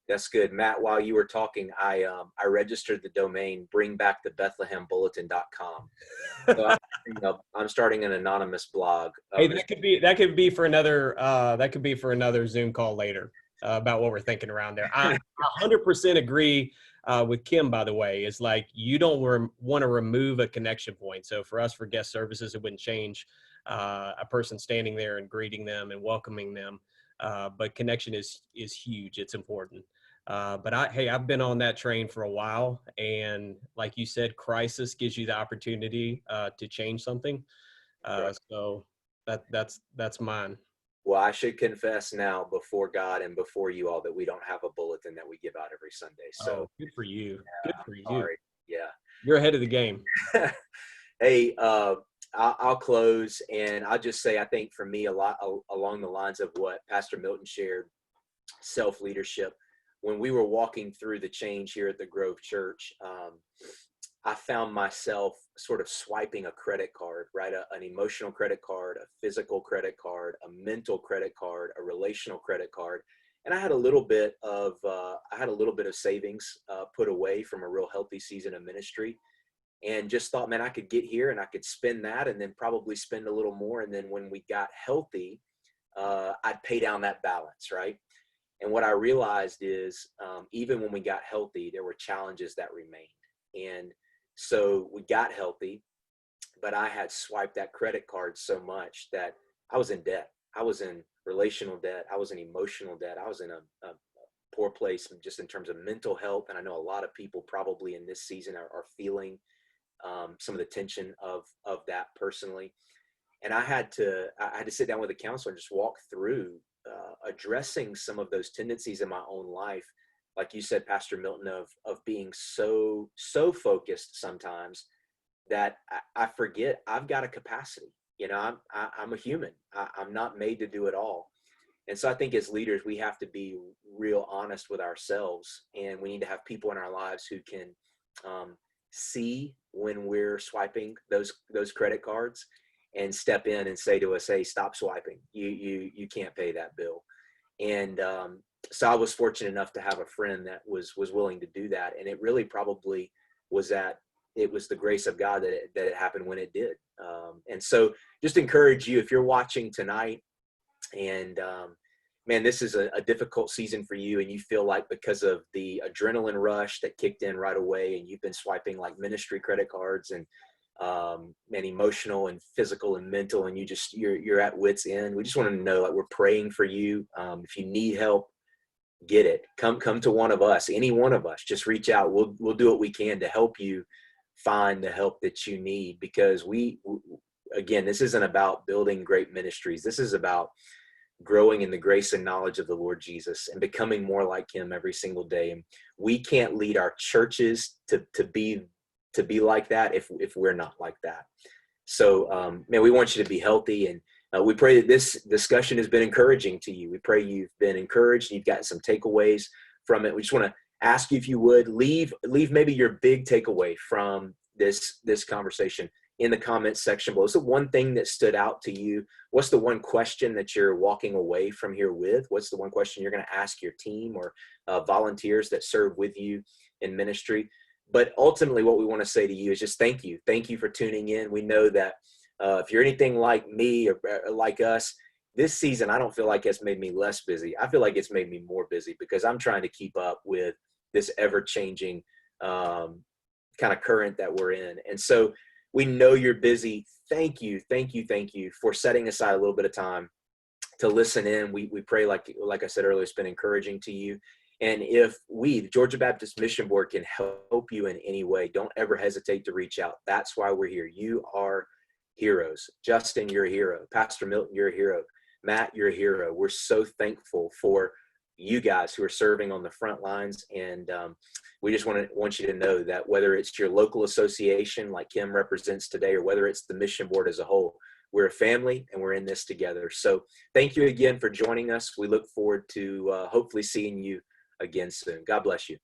That's good. Matt, while you were talking, I registered the domain bringbackthebethlehembulletin.com. So I'm starting an anonymous blog. Hey, that could be for another Zoom call later about what we're thinking around there. I 100% agree with Kim, by the way. It's like you don't want to remove a connection point. So for us, for guest services, it wouldn't change a person standing there and greeting them and welcoming them. But connection is huge. It's important. But I've been on that train for a while, and like you said, crisis gives you the opportunity to change something. Right. So that's mine. Well, I should confess now before God and before you all that we don't have a bulletin that we give out every Sunday. So good for you. Yeah, Good for you. sorry. Yeah. You're ahead of the game. Hey, I'll close, and I'll just say I think for me a lot along the lines of what Pastor Milton shared, self-leadership. When we were walking through the change here at the Grove Church, I found myself sort of swiping a credit card, right? An emotional credit card, a physical credit card, a mental credit card, a relational credit card. And I had a little bit of savings put away from a real healthy season of ministry, and just thought, man, I could get here and I could spend that, and then probably spend a little more. And then when we got healthy, I'd pay down that balance, right? And what I realized is even when we got healthy, there were challenges that remained. And so we got healthy, but I had swiped that credit card so much that I was in debt. I was in relational debt. I was in emotional debt. I was in a poor place just in terms of mental health. And I know a lot of people probably in this season are feeling some of the tension of that personally. And I had to sit down with a counselor and just walk through addressing some of those tendencies in my own life, like you said, Pastor Milton, of being so focused sometimes that I forget I've got a capacity. I'm a human. I'm not made to do it all. And so I think as leaders, we have to be real honest with ourselves, and we need to have people in our lives who can see when we're swiping those credit cards and step in and say to us, hey, stop swiping. You can't pay that bill. And So I was fortunate enough to have a friend that was willing to do that. And it really probably was the grace of God that it happened when it did. And so just encourage you, if you're watching tonight and, man, this is a difficult season for you, and you feel like because of the adrenaline rush that kicked in right away, and you've been swiping like ministry credit cards and emotional and physical and mental, and you're at wit's end. We just want to know, like, we're praying for you. If you need help, get it. Come to one of us, any one of us. Just reach out. We'll do what we can to help you find the help that you need, because again, this isn't about building great ministries. This is about growing in the grace and knowledge of the Lord Jesus and becoming more like him every single day. And we can't lead our churches to be like that if we're not like that. So, man, we want you to be healthy, and we pray that this discussion has been encouraging to you. We pray you've been encouraged and you've got some takeaways from it. We just want to ask you, if you would leave maybe your big takeaway from this conversation in the comments section below. What's the one thing that stood out to you? What's the one question that you're walking away from here with? What's the one question you're going to ask your team or volunteers that serve with you in ministry? But ultimately, what we want to say to you is just thank you. Thank you for tuning in. We know that if you're anything like me or like us, this season, I don't feel like it's made me less busy. I feel like it's made me more busy, because I'm trying to keep up with this ever-changing kind of current that we're in. And so we know you're busy. Thank you for setting aside a little bit of time to listen in. We pray, like I said earlier, it's been encouraging to you. And if we, the Georgia Baptist Mission Board, can help you in any way, don't ever hesitate to reach out. That's why we're here. You are heroes. Justin, you're a hero. Pastor Milton, you're a hero. Matt, you're a hero. We're so thankful for you guys who are serving on the front lines. And we just want you to know that whether it's your local association like Kim represents today, or whether it's the mission board as a whole, we're a family and we're in this together. So thank you again for joining us. We look forward to hopefully seeing you again soon. God bless you.